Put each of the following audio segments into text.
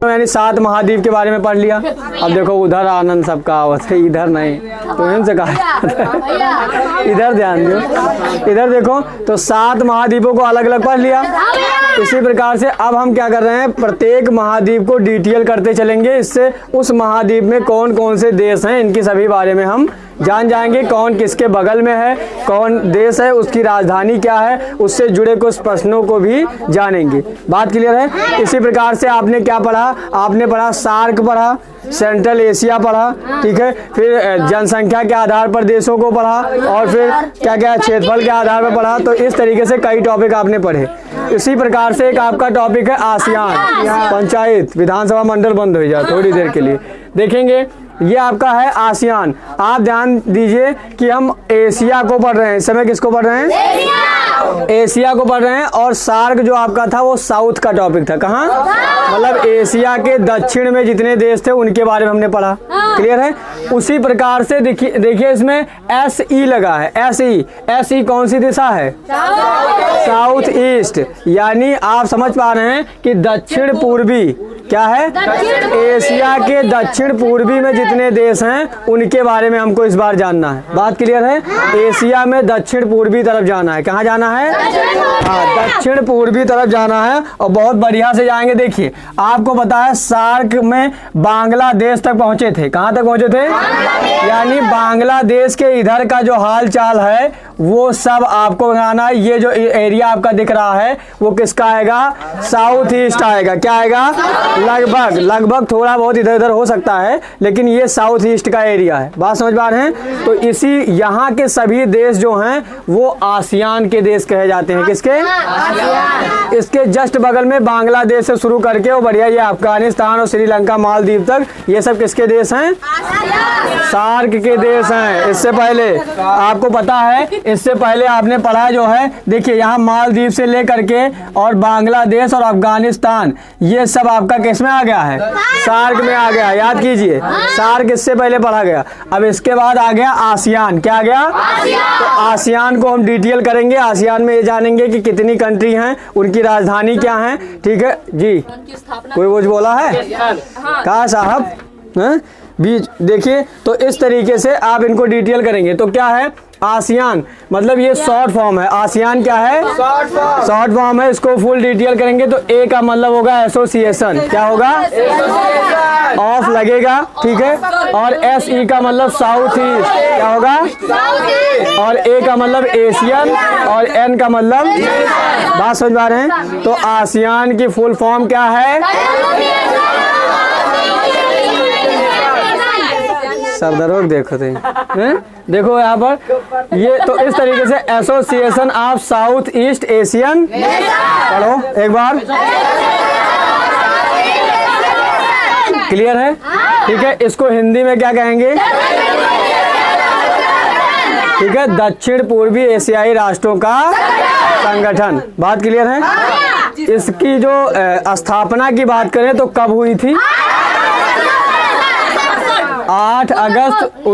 मैंने 7 महाद्वीप के बारे में पढ़ लिया। अब देखो उधर आनंद सबका आवत है, इधर नहीं, तो इनसे कहा इधर ध्यान दो, इधर देखो। तो 7 महाद्वीपों को अलग अलग पढ़ लिया। इसी प्रकार से अब हम क्या कर रहे हैं, प्रत्येक महाद्वीप को डिटेल करते चलेंगे। इससे उस महाद्वीप में कौन कौन से देश हैं इनकी सभी बारे में हम जान जाएंगे। कौन किसके बगल में है, कौन देश है, उसकी राजधानी क्या है, उससे जुड़े कुछ प्रश्नों को भी जानेंगे। बात क्लियर है। इसी प्रकार से आपने क्या पढ़ा, आपने पढ़ा सार्क पढ़ा, सेंट्रल एशिया पढ़ा, ठीक है, फिर जनसंख्या के आधार पर देशों को पढ़ा, और फिर क्या क्या क्षेत्रफल के आधार पर पढ़ा। तो इस तरीके से कई टॉपिक आपने पढ़े। इसी प्रकार से एक आपका टॉपिक है आसियान। पंचायत विधानसभा मंडल बंद हो जाए थोड़ी देर के लिए, देखेंगे। ये आपका है आसियान। आप ध्यान दीजिए कि हम एशिया को पढ़ रहे हैं, इस समय किसको पढ़ रहे हैं, एशिया को पढ़ रहे हैं। और सार्क जो आपका था वो साउथ का टॉपिक था। कहाँ, मतलब एशिया के दक्षिण में जितने देश थे उनके बारे में हमने पढ़ा। क्लियर है। उसी प्रकार से देखिए इसमें SE लगा है। SE कौन सी दिशा है, साउथ ईस्ट। यानी आप समझ पा रहे हैं कि दक्षिण पूर्वी क्या है, एशिया के दक्षिण पूर्वी में जितने देश हैं उनके बारे में हमको इस बार जानना है। बात क्लियर है। एशिया में दक्षिण पूर्वी तरफ जाना है। कहाँ जाना है, हाँ, दक्षिण पूर्वी तरफ जाना है, और बहुत बढ़िया से जाएंगे। देखिए आपको पता है सार्क में बांग्लादेश तक पहुंचे थे। कहाँ तक पहुंचे थे, यानी बांग्लादेश के इधर का जो हाल चाल है वो सब आपको बताना है। ये जो एरिया आपका दिख रहा है वो किसका आएगा, साउथ ईस्ट आएगा। क्या आएगा, लगभग थोड़ा बहुत इधर उधर हो सकता है, लेकिन ये साउथ ईस्ट का एरिया है। बात समझ पा रहे हैं। तो इसी यहाँ के सभी देश जो हैं वो आसियान के देश कहे जाते हैं। किसके, इसके जस्ट बगल में बांग्लादेश से शुरू करके वो बढ़िया ये अफगानिस्तान और श्रीलंका मालदीव तक, ये सब किसके देश हैं, सार्क के देश हैं। इससे पहले आपको पता है, इससे पहले आपने पढ़ा जो है, देखिए यहाँ मालदीव से लेकर के और बांग्लादेश और अफगानिस्तान, ये सब आपका किस में आ गया है, सार्क में आ गया। याद कीजिए, सार्क इससे पहले पढ़ा गया। अब इसके बाद आ गया आसियान। क्या आ गया, तो आसियान को हम डिटेल करेंगे। आसियान में ये जानेंगे कि कितनी कंट्री हैं, उनकी राजधानी क्या है। ठीक है जी, कोई वो बोला है, कहा साहब, बीच देखिए। तो इस तरीके से आप इनको डिटेल करेंगे। तो क्या है आसियान, मतलब ये शॉर्ट फॉर्म है। आसियान क्या है, शॉर्ट फॉर्म है। इसको फुल डिटेल करेंगे तो ए का मतलब होगा एसोसिएशन। क्या होगा, ऑफ लगेगा, ठीक है। और SE का मतलब साउथ ईस्ट, क्या होगा, और A का मतलब एशियन, और N का मतलब, बात समझ पा रहे हैं। तो आसियान की फुल फॉर्म क्या है, सरदरोग देखो देखो यहाँ पर ये। तो इस तरीके से association of south east Asian, पढ़ो एक बार, क्लियर है, ठीक है। इसको हिंदी में क्या कहेंगे, ठीक है, दक्षिण पूर्वी एशियाई राष्ट्रों का संगठन। बात क्लियर है। इसकी जो स्थापना की बात करें तो कब हुई थी, 8 अगस्त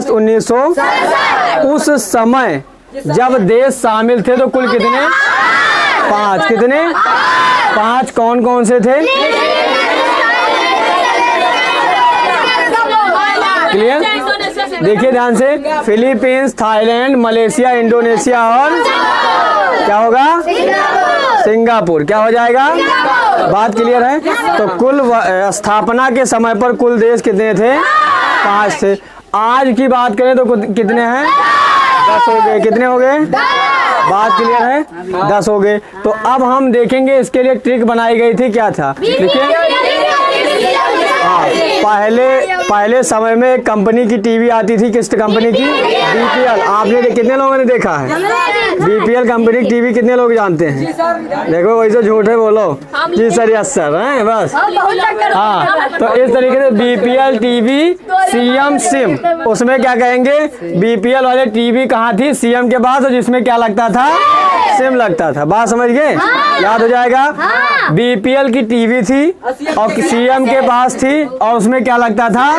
1900। उस समय जब देश शामिल थे तो कुल कितने, 5। कितने, 5 कौन कौन से थे, क्लियर। देखिए ध्यान से, फिलीपींस, थाईलैंड, मलेशिया, इंडोनेशिया और क्या होगा, सिंगापुर। क्या हो जाएगा, बात क्लियर है। तो कुल स्थापना के समय पर कुल देश कितने थे, 5 थे। आज की बात करें तो कितने हैं, 10 हो गए। कितने हो गए, बात क्लियर है, 10 हो गए। तो अब हम देखेंगे इसके लिए ट्रिक बनाई गई थी, क्या था, देखिए। हाँ, पहले समय में एक कंपनी की टीवी आती थी, किस कंपनी की, BPL। आपने कितने लोगों ने देखा है BPL कंपनी की टीवी, कितने लोग जानते हैं, देखो वैसे झूठे बोलो जी सर, यस सर है बस। हाँ, तो इस तरीके से BPL टीवी CM सिम, उसमें क्या कहेंगे, BPL वाले टीवी कहाँ थी, CM के पास, और जिसमें क्या लगता था, सिम लगता था। बात समझ गए, याद हो जाएगा। BPL की टीवी थी और CM के पास थी, और उसमें में क्या लगता था,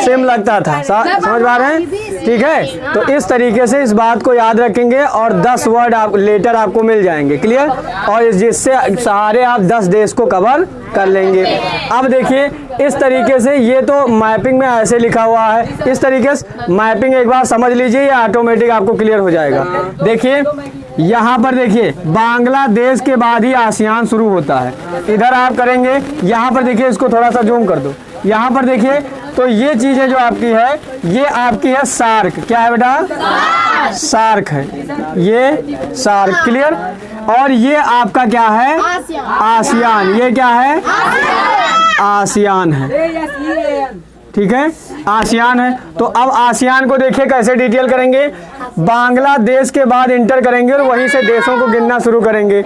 सेम लगता था। समझ पा रहे हैं, ठीक है। तो इस तरीके से इस बात को याद रखेंगे और 10 वर्ड लेटर आपको मिल जाएंगे, क्लियर। और जिससे सहारे आप 10 देश को कवर कर लेंगे। अब देखिए इस तरीके से, ये तो मैपिंग में ऐसे लिखा हुआ है, इस तरीके से मैपिंग एक बार समझ लीजिए, ये ऑटोमेटिक आपको क्लियर हो जाएगा। देखिए यहाँ पर देखिए बांग्लादेश के बाद ही आसियान शुरू होता है। इधर आप करेंगे, यहाँ पर देखिए, इसको थोड़ा सा जूम कर दो, यहाँ पर देखिए। तो ये चीजें जो आपकी है, ये आपकी है सार्क। क्या है बेटा, सार्क है, ये सार्क, क्लियर। और ये आपका क्या है, आसियान। ये क्या है, आसियान है, ठीक है, आसियान है। तो अब आसियान को देखिए कैसे डिटेल करेंगे। बांग्लादेश के बाद इंटर करेंगे और वहीं से देशों को गिनना शुरू करेंगे।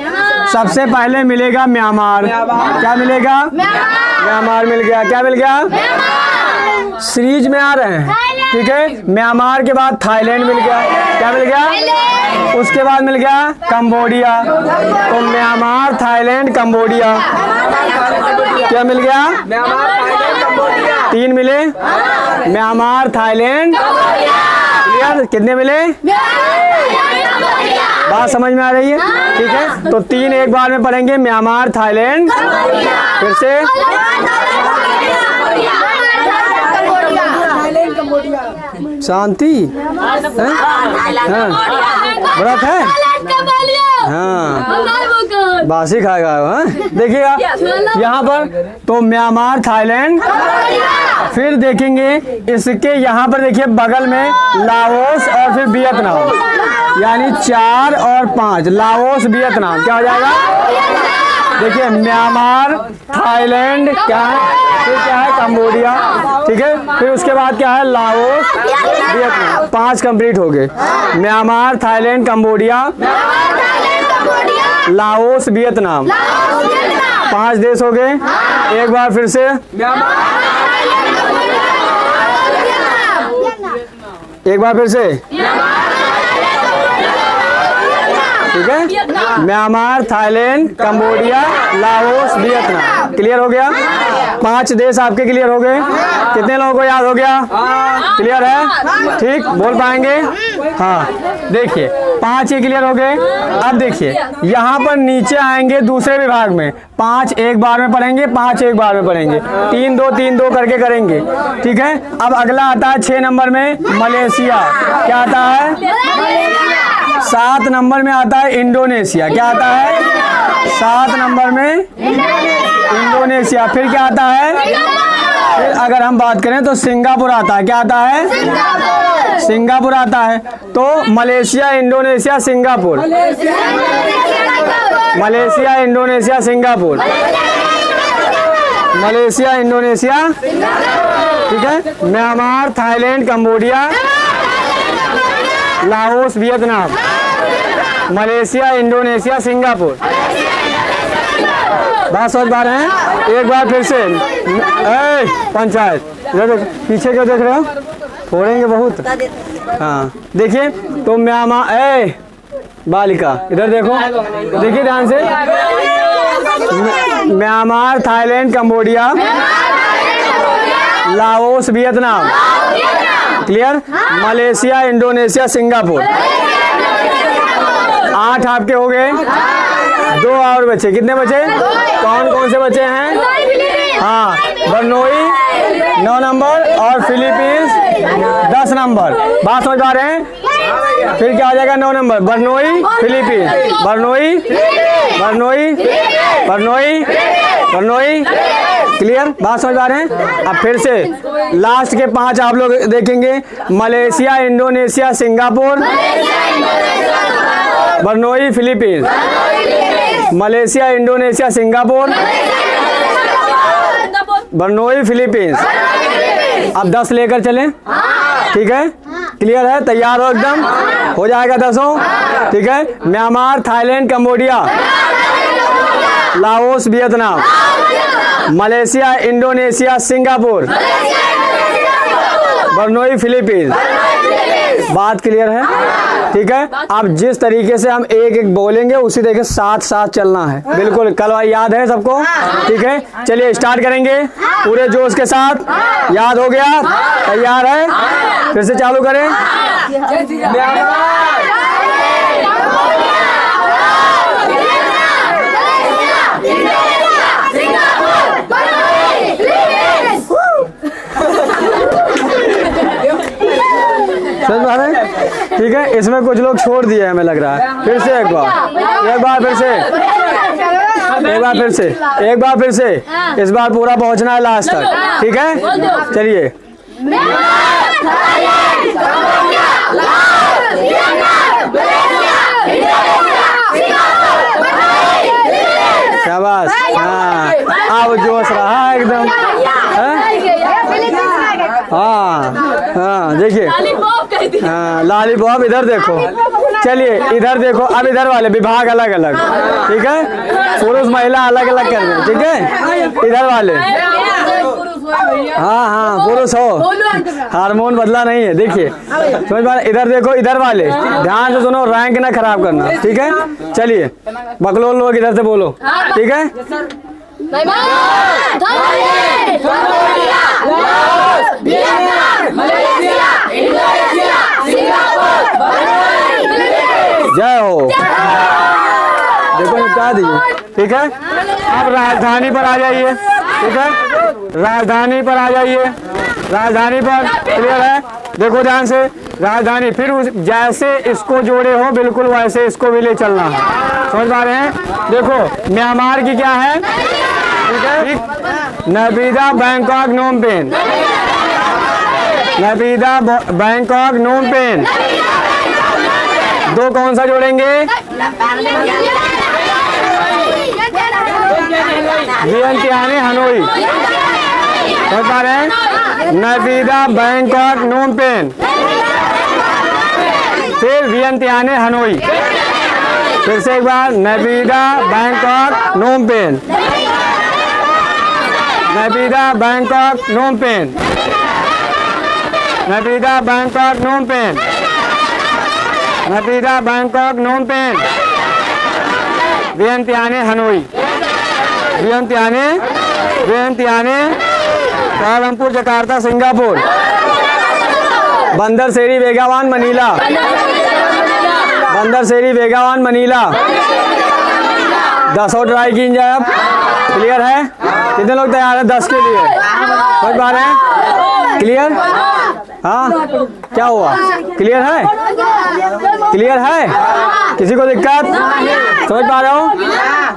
सबसे पहले मिलेगा म्यांमार। क्या मिलेगा, म्यांमार मिल गया। क्या मिल गया, सीरीज में आ रहे हैं, ठीक है। म्यांमार के बाद थाईलैंड मिल गया। क्या मिल गया, उसके बाद मिल गया कंबोडिया। तो म्यांमार, थाईलैंड, कंबोडिया, क्या मिल गया, 3 मिले, म्यांमार, थाईलैंड, क्लियर। कितने मिले, बात समझ में आ रही है, ठीक है। तो 3 एक बार में पढ़ेंगे, म्यांमार, थाईलैंड, फिर से शांति, व्रत है, हाँ, बासी खाएगा। देखिएगा यहाँ पर, तो म्यांमार, थाईलैंड, फिर देखेंगे इसके यहाँ पर देखिए बगल में लाओस और फिर वियतनाम, यानी 4 और 5, लाओस, वियतनाम। क्या हो जाएगा, देखिए म्यांमार, थाईलैंड, क्या है, फिर क्या है, कंबोडिया, ठीक है। फिर उसके बाद क्या है, लाओस, वियतनाम। 5 कंप्लीट हो गए, Myanmar, Thailand, Cambodia, Laos, Vietnam, 5 देश हो गए। एक बार फिर से, एक बार फिर से, ठीक है, Myanmar, Thailand, Cambodia, Laos, Vietnam, clear हो गया। 5 देश आपके क्लियर हो गए। कितने लोगों को याद हो गया, क्लियर है, ठीक, बोल पाएंगे, हाँ। देखिए 5 ही क्लियर हो गए। अब देखिए यहाँ पर नीचे आएंगे दूसरे विभाग में, 5 एक बार में पढ़ेंगे, 5 एक बार में पढ़ेंगे, 3-2 करके करेंगे, ठीक है। अब अगला आता है 6 नंबर में मलेशिया। क्या आता है, 7 नंबर में आता है इंडोनेशिया। क्या आता है, 7 नंबर में इंडोनेशिया। फिर क्या आता है, फिर अगर हम बात करें तो सिंगापुर आता है। क्या आता है, सिंगापुर आता है। तो Malaysia, Indonesia, Singapore, Malaysia, Indonesia, Singapore, Malaysia, Indonesia, ठीक है। Myanmar, Thailand, Cambodia, Laos, Vietnam, Malaysia, Indonesia, Singapore. बात समझ पा रहे हैं, एक बार फिर से, पंचायत, इधर पीछे क्यों देख रहे हो, फोड़ेंगे बहुत, हाँ। देखिए तो म्यांमार, बालिका इधर देखो, देखिए ध्यान से, Myanmar, Thailand, Cambodia, Laos, Vietnam, clear, Malaysia, Indonesia, Singapore. 8 आपके हो गए। 2 और बचे, कितने बचे, कौन कौन से बचे हैं, हाँ, बर्नोई 9 नंबर और फिलीपींस 10 नंबर। बात समझ पा रहे हैं। फिर क्या आ जाएगा, 9 नंबर बर्नोई, फिलीपींस, बर्नोई, बर्नोई, बर्नोई, बर्नोई, क्लियर, बात समझ पा रहे हैं। अब फिर से लास्ट के 5 आप लोग देखेंगे, Malaysia, Indonesia, Singapore, Brunei, Philippines, Malaysia, Indonesia, Singapore, Brunei, Philippines. अब 10 लेकर चलें, ठीक है, क्लियर है, तैयार हो एकदम, हो जाएगा 10, ठीक है। Myanmar, Thailand, Cambodia, Laos, Vietnam, Malaysia, Indonesia, Singapore, Brunei, Philippines, बात क्लियर है? ठीक है, अब जिस तरीके से हम एक एक बोलेंगे उसी तरीके साथ साथ चलना है। बिल्कुल, कल याद है सबको? ठीक है, चलिए स्टार्ट करेंगे पूरे जोश के साथ। याद हो गया? तैयार है? फिर से चालू करें। समझ पा रहे हैं? ठीक है, इसमें कुछ लोग छोड़ दिए हमें लग रहा है। फिर से एक बार फिर से एक बार फिर से इस बार पूरा पहुंचना है लास्ट तक। ठीक है, चलिए। शाबाश। हाँ, अब जोश रहा एकदम। हाँ, देखिए, हाँ, लॉलीपॉप। इधर देखो, चलिए इधर देखो। अब इधर वाले विभाग अलग अलग, ठीक है, पुरुष महिला अलग अलग कर दें। ठीक है, इधर वाले, हाँ, पुरुष हो, हार्मोन बदला नहीं है। देखिए, समझ पा रहे? इधर देखो, इधर वाले ध्यान से सुनो, रैंक ना खराब करना। ठीक है, चलिए बकलोल लोग इधर से बोलो। ठीक है, जय हो। देखो निपटा दीजिए। ठीक है, अब राजधानी पर आ जाइए। ठीक है, राजधानी पर आ जाइए। राजधानी पर क्लियर है? देखो ध्यान से, राजधानी। फिर जैसे इसको जोड़े हो बिल्कुल वैसे इसको भी ले चलना है। समझ पा रहे हैं? देखो म्यांमार की क्या है? ठीक है, नबीदा Bangkok Phnom Penh. Naypyidaw Bangkok Phnom pen. दो कौन सा जोड़ेंगे? वियंतियाने हनोई। समझ पा रहे हैं? नबीदा बैंकॉक नोम पेन, फिर वियंतियाने हनोई। फिर से एक बार, Naypyidaw Bangkok Phnom Penh. Naypyidaw Bangkok Phnom Penh. Naypyidaw Bangkok Phnom Penh. Naypyidaw Bangkok Phnom Penh. Vientiane Hanoi. Vientiane Kuala Lumpur, Jakarta, Singapore, Bandar Seri, बेगावान, Manila. बंदर सेरी, बेगावान, मनीला। 10 और try की जाए। अब क्लियर है? कितने लोग तैयार हैं 10 के लिए? समझ पा रहे हैं? क्लियर? हाँ, क्या हुआ? क्लियर है? क्लियर है? किसी को दिक्कत? समझ पा रहे हो?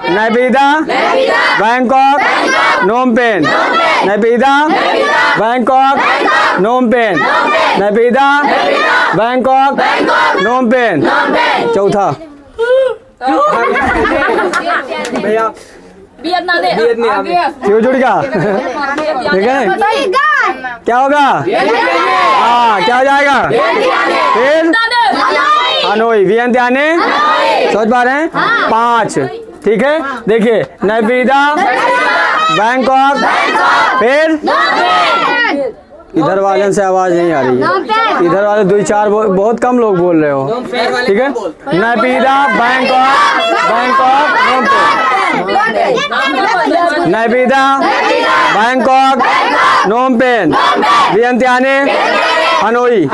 नबीदा Bangkok Phnom Penh. Naypyidaw Bangkok Phnom Penh. Naypyidaw Bangkok Phnom pen. चौथा भैया क्यों जुड़ गया? ठीक है, क्या होगा? हाँ, क्या हो जाएगा? फिर हनोई, वियंतियाने। समझ पा रहे हैं? 5। ठीक है, देखिए, नबीदा बैंकॉक, फिर इधर वाले से आवाज नहीं आ रही है। इधर वाले 2-4 बहुत कम लोग बोल रहे हो। ठीक है, नबीदा Bangkok Phnom Penh. Naypyidaw Bangkok Phnom Penh. Vientiane Hanoi.